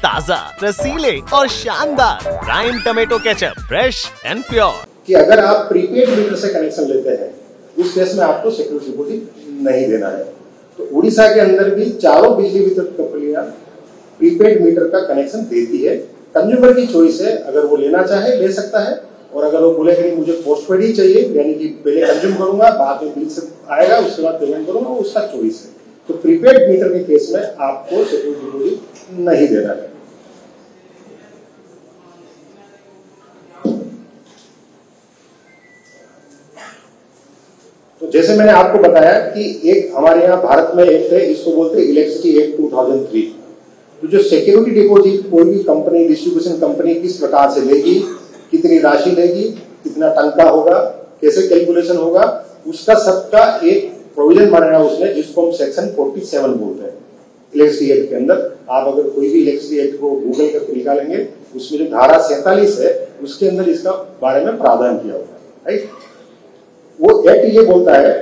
ताजा, रसीले और शानदार prime tomato ketchup, fresh and pure. कि अगर आप प्रीपेड मीटर से कनेक्शन लेते हैं उस केस में आपको सिक्योरिटी डिपॉजिट नहीं देना है। तो उड़ीसा के अंदर भी चारों बिजली वितरण कंपनियां प्रीपेड मीटर का कनेक्शन देती है। कंज्यूमर की चॉइस है, अगर वो लेना चाहे ले सकता है, और अगर वो बोले कि मुझे पोस्टपेड ही चाहिए, यानी कि पहले कंज्यूम करूंगा बाद में बिल से आएगा उसके बाद पेमेंट करूंगा, वो उसका चॉइस है। तो प्रीपेड मीटर के केस में आपको सिक्योरिटी डिपॉजिट नहीं देना है। तो जैसे मैंने आपको बताया कि एक हमारे यहाँ भारत में एक्ट है, इसको बोलते हैं इलेक्ट्रिसिटी एक्ट 2003। तो जो सिक्योरिटी डिपॉजिट कोई भी कंपनी, डिस्ट्रीब्यूशन कंपनी किस प्रकार से लेगी, कितनी राशि लेगी, कितना टंका होगा, कैसे कैलकुलेशन होगा, उसका सबका एक प्रोविजन बनाया उसने, जिसको हम सेक्शन 47 बोलते हैं इलेक्ट्रिसिटी एक्ट के अंदर। आप अगर कोई भी इलेक्ट्रिसिटी एक्ट को गूगल करके निकालेंगे, उसमें जो धारा 47 है उसके अंदर इसका बारे में प्रावधान किया हुआ है, राइट। वो एक्ट ये बोलता है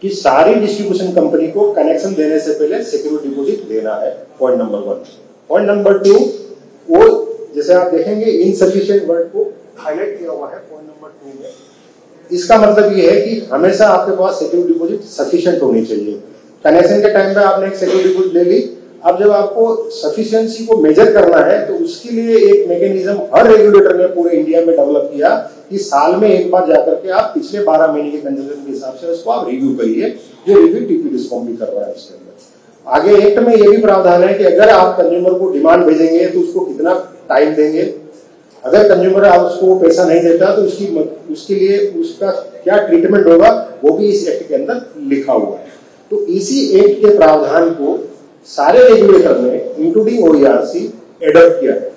कि सारी डिस्ट्रीब्यूशन कंपनी को कनेक्शन देने से पहले सिक्योरिटी डिपॉजिट देना है, पॉइंट नंबर 1। पॉइंट नंबर 2, वो जैसे आप देखेंगे इनसफिशिएंट वर्ड को हाईलाइट किया हुआ है पॉइंट नंबर 2 में। इसका मतलब ये है कि हमेशा आपके पास सिक्योरिटी डिपॉजिट सफिशिएंट होनी चाहिए। कनेक्शन के टाइम पे आपने एक सिक्योरिटी डिपॉजिट ले ली, अब जब आपको सफिशिएंसी को मेजर करना है तो उसके लिए एक मैकेनिज्म हर रेगुलेटर ने पूरे इंडिया में डेवलप किया कि साल में एक बार जाकर के आप पिछले 12 महीने के कंजम्पशन के हिसाब से उसको आप रिव्यू करिए। जो रिव्यू टीपी डिस्कॉम भी कर रहा है उसके अंदर। आगे एक्ट में ये भी प्रावधान है कि अगर आप कंज्यूमर को डिमांड भेजेंगे तो उसको कितना टाइम देंगे, अगर कंज्यूमर आप उसको पैसा नहीं देता तो उसके लिए उसका क्या ट्रीटमेंट होगा, वो भी इस एक्ट के अंदर लिखा हुआ है। तो इसी एक्ट के प्रावधान को सारे रेगुलेटर ने इंक्लूडिंग ओईआरसी एडॉप्ट किया है,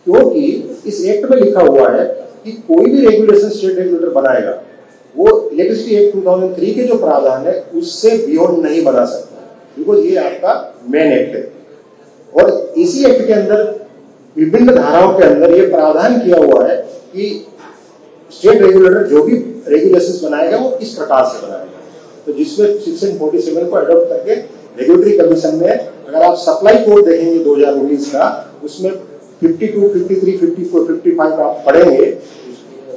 क्योंकि इस एक्ट में लिखा हुआ है कि कोई भी रेगुलेशन स्टेट रेगुलेटर बनाएगा वो इलेक्ट्रिसिटी एक्ट 2003 के जो प्रावधान है उससे बियॉन्ड नहीं बना सकता, बिकॉज ये आपका मेन एक्ट है। और इसी एक्ट के अंदर विभिन्न धाराओं के अंदर ये प्रावधान किया हुआ है कि स्टेट रेगुलेटर जो भी रेगुलेशंस बनाएगा वो किस प्रकार से बनाएगा। तो जिसमें सेक्शन 47 को अडॉप्ट करके रेगुलेटरी कमीशन में, अगर आप सप्लाई कोड देखेंगे 2019 का, उसमें 52, 53, 54, 55 आप पढ़ेंगे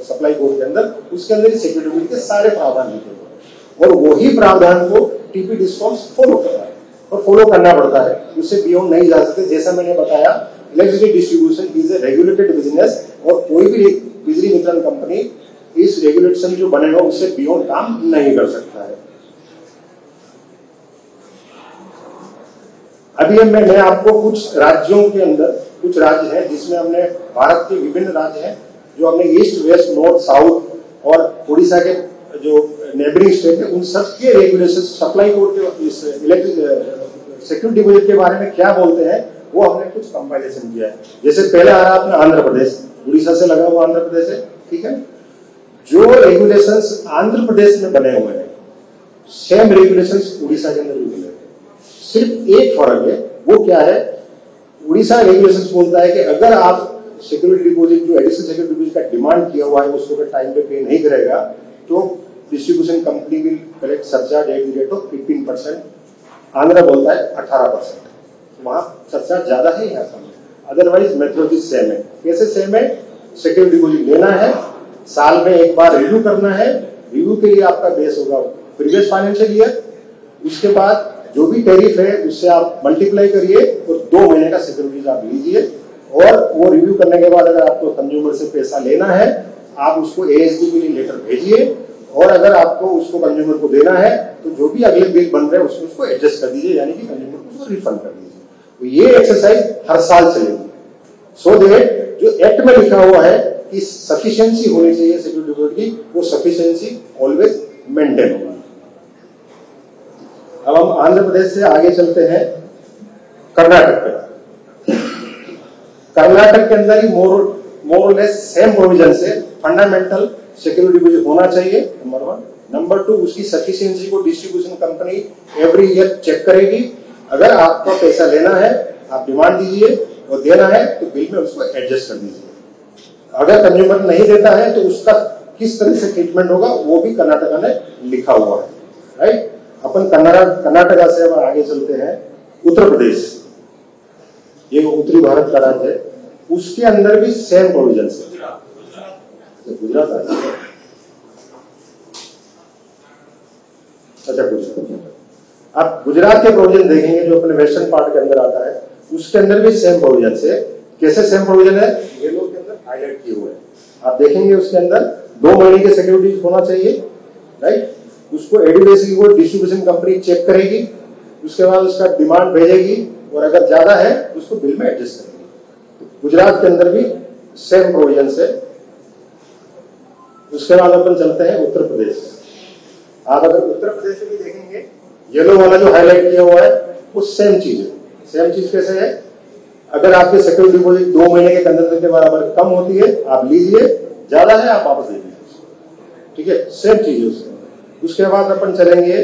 सप्लाई कोड के अंदर, उसके अंदर सिक्योरिटी के सारे प्रावधान लिखे हुए हैं और वही प्रावधान को टीपी डिस्कॉम्स फॉलो कर रहा है और फॉलो करना पड़ता है, उससे बियॉन्ड नहीं जा सकते। जैसा मैंने बताया, electricity distribution is a regulated business और कोई भी बिजली वितरण कंपनी इस रेगुलेशन जो बने हो उससे बियॉन्ड काम नहीं कर सकता है। अभी मैं आपको कुछ राज्यों के अंदर, कुछ राज्य हैं जिसमें हमने, भारत के विभिन्न राज्य हैं जो हमने ईस्ट, वेस्ट, नॉर्थ, साउथ और उड़ीसा के जो नेबरिंग स्टेट है, उन सब के रेगुलेशन सप्लाई कोड के इस इलेक्ट्रिक सिक्योरिटी डिपॉजिट के बारे में क्या बोलते हैं वो हमने कुछ कंपाइलेशन किया है। जैसे पहले आ रहा अपना आंध्र प्रदेश, उड़ीसा से लगा हुआ आंध्र प्रदेश है, ठीक है। जो रेगुलेशंस आंध्र प्रदेश में बने हुए हैं सेम रेगुलेशंस उड़ीसा के अंदर भी बने हैं, सिर्फ एक फर्क है। वो क्या है, उड़ीसा रेगुलेशंस बोलता है कि अगर आप सिक्योरिटी डिपॉजिट जो एडिशनल सिक्योरिटी डिपॉजिट का डिमांड किया हुआ है उसको अगर टाइम पे पे नहीं करेगा तो distribution company will collect surcharge at the rate of 15%। Andhra बोलता है 18%, वहां सरचार्ज ज्यादा है, यहाँ कम है। अदरवाइज मेथोडोलॉजी सेम है। कैसे सेम है, सिक्योरिटी डिपॉजिट लेना है, साल में एक बार रिव्यू करना है, रिव्यू के लिए आपका बेस होगा प्रीवियस फाइनेंशियल ईयर, उसके बाद जो भी टैरिफ है उससे आप मल्टीप्लाई करिए और 2 महीने का सिक्योरिटीज आप लीजिए, और वो रिव्यू करने के बाद अगर आपको कंज्यूमर से पैसा लेना है आप उसको एएसडी के लिए लेटर भेजिए, और अगर आपको उसको कंज्यूमर को देना है तो जो भी अगले बिल बन रहे हैं उसको एडजस्ट कर दीजिए, यानी कि कंज्यूमर को उसको रिफंड कर दीजिए। तो ये एक्सरसाइज हर साल चलेगी, सो दैट जो एक्ट में लिखा हुआ है कि सफिशिएंसी होनी चाहिए सिक्योरिटी डिपॉजिट की, वो सफिशिएंसी ऑलवेज मेंटेन होगी। अब हम आंध्र प्रदेश से आगे चलते हैं कर्नाटक पे। कर्नाटक के अंदर ही मोर लेस सेम प्रोविजन से फंडामेंटल सिक्योरिटी डिपॉजिट होना चाहिए, नंबर 1। नंबर 2, उसकी सफिशिएंसी को distribution company every year check करेगी। अगर आपका पैसा लेना है आप डिमांड दीजिए और देना है तो बिल में उसको एडजस्ट कर दीजिए। अगर कंज्यूमर नहीं देता है तो उसका किस तरह से ट्रीटमेंट होगा वो भी कर्नाटका ने लिखा हुआ है, राइट। अपन कर्नाटका से अब आगे चलते हैं उत्तर प्रदेश। ये उत्तरी भारत का राज्य है, उसके अंदर भी सेम प्रोविजन है। गुजरात राज्य, अच्छा गुजरात, आप गुजरात के प्रोविजन देखेंगे जो अपने वेस्टर्न पार्ट के अंदर आता है, उसके अंदर भी सेम प्रोविजन है। कैसे सेम प्रोविजन है, ये लोग के अंदर हाईलाइट किए हुए हैं, आप देखेंगे उसके अंदर 2 महीने के सिक्योरिटी होना चाहिए, राइट। उसको एडीबीसी को डिस्ट्रीब्यूशन कंपनी चेक करेगी, उसके बाद उसका डिमांड भेजेगी और अगर ज्यादा है उसको बिल में एडजस्ट करेगी। गुजरात के अंदर भी सेम प्रोविजन है। उसके बाद अपन चलते हैं उत्तर प्रदेश। आप अगर उत्तर प्रदेश में भी देखेंगे, येलो वाला जो हाईलाइट किया हुआ है वो सेम चीज है। सेम चीज कैसे है, अगर आपके सिक्योरिटी डिपॉजिट 2 महीने के अंदर के बराबर कम होती है आप लीजिए, ज्यादा है आप वापस दे दीजिए, ठीक है, सेम चीज है उसके। उसके बाद अपन चलेंगे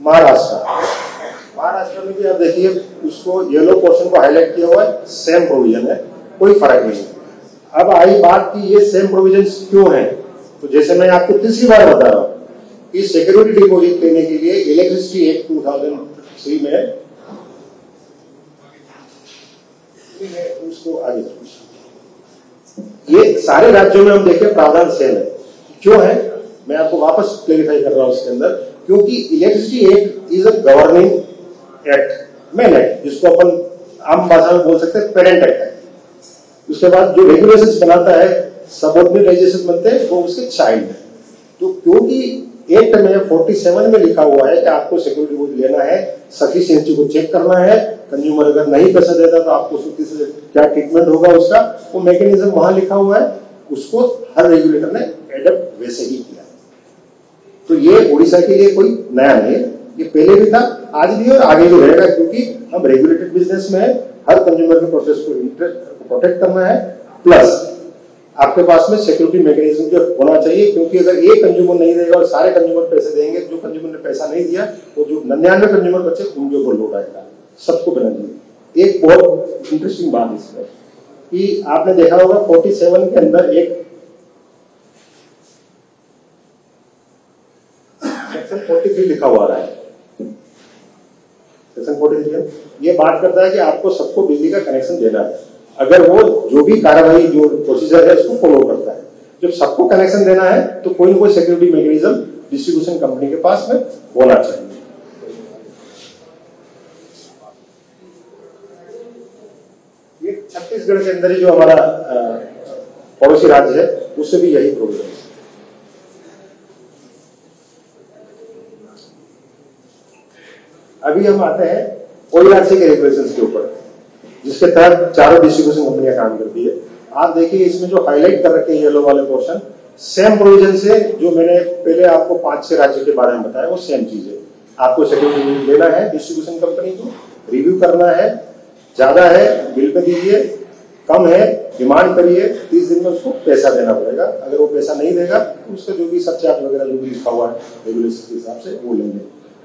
महाराष्ट्र। महाराष्ट्र में भी आप देखिए उसको येलो पोर्शन को हाईलाइट किया हुआ है, सेम प्रोविजन है, कोई फर्क नहीं है। अब आई बात की ये सेम प्रोविजन क्यों है, तो जैसे मैं आपको तीसरी बार बता रहा हूं कि सिक्योरिटी डिपॉजिट लेने के लिए इलेक्ट्रिसिटी एक्ट 2003 में उसको आगे ये सारे राज्यों में हम देखें प्रावधान सेम है। क्यों है, मैं आपको वापस क्लेरिफाई कर रहा हूं इसके अंदर, क्योंकि electricity act is a governing act, main act, जिसको अपन आम भाषा में बोल सकते हैं पेरेंट एक्ट है। उसके बाद जो रेगुलेशंस बनाता है, सबऑर्डिनेट रेगुलेशंस बनते हैं, वो उसके चाइल्ड है। तो क्योंकि एक्ट में 47 में लिखा हुआ है कि आपको सिक्योरिटी डिपॉजिट लेना है, सफिशिएंसी को चेक करना है, कंज्यूमर अगर नहीं पैसा देता तो आपको से क्या ट्रीटमेंट होगा उसका, वो मैकेनिज्म वहां लिखा हुआ है, उसको हर रेगुलेटर ने एडप्ट वैसे ही किया। तो ये उड़ीसा के लिए कोई नया नहीं है, ये पहले भी था, आज भी और आगे भी रहेगा, क्योंकि हम रेगुलेटेड बिजनेस में हर कंज्यूमर के प्रोसेस को प्रोटेक्ट करना है, प्लस आपके पास में सिक्योरिटी मैकेनिज्म जो होना चाहिए, क्योंकि अगर एक कंज्यूमर नहीं देगा और सारे कंज्यूमर पैसे देंगे, जो कंज्यूमर ने पैसा नहीं दिया वो जो 99 कंज्यूमर बचे उनके ऊपर लोड आएगा, सबको पेनल्टी। एक बहुत इंटरेस्टिंग बात इसमें कि आपने देखा होगा 47 के अंदर एक सेक्शन 43 लिखा हुआ रहा है। सेक्शन 43 ये बात करता है कि आपको सबको बिजली का कनेक्शन देना है, अगर वो जो भी कार्रवाई जो प्रोसीजर है उसको फॉलो करता है। जब सबको कनेक्शन देना है तो कोई ना कोई सिक्योरिटी मैकेनिज्म डिस्ट्रीब्यूशन कंपनी के पास में होना चाहिए। ये छत्तीसगढ़ के अंदर ही जो हमारा पड़ोसी राज्य है उससे भी यही प्रोविजन है। अभी हम आते हैं ओईआरसी के रेगुलेशंस के ऊपर, जिसके तहत चारों डिस्ट्रीब्यूशन कंपनियां काम करती है। आप देखिए इसमें जो हाईलाइट कर रखे हैं येलो वाले पोर्शन, सेम प्रोविजन से जो मैंने पहले आपको 5-6 राज्य के बारे में बताया वो सेम चीज है। आपको सिक्योरिटी लेना है डिस्ट्रीब्यूशन कंपनी को, रिव्यू करना है, ज्यादा है बिल पे दीजिए, कम है डिमांड करिए, 30 दिन में उसको पैसा देना पड़ेगा। अगर वो पैसा नहीं देगा तो उसका जो भी सरचार्ज वगैरह जो भी लिखा हुआ है रेगुलेशन के हिसाब से वो लेंगे।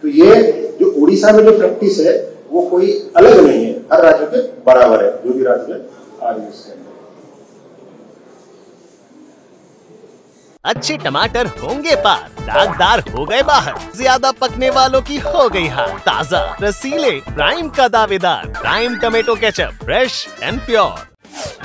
तो ये जो उड़ीसा में जो प्रैक्टिस है वो कोई अलग नहीं है, हर राज्य के बराबर है, जो भी राज्य में आ रही है। अच्छे टमाटर होंगे पार, दागदार हो गए बाहर, ज्यादा पकने वालों की हो गई हार। ताजा रसीले प्राइम का दावेदार, prime tomato ketchup, fresh and pure.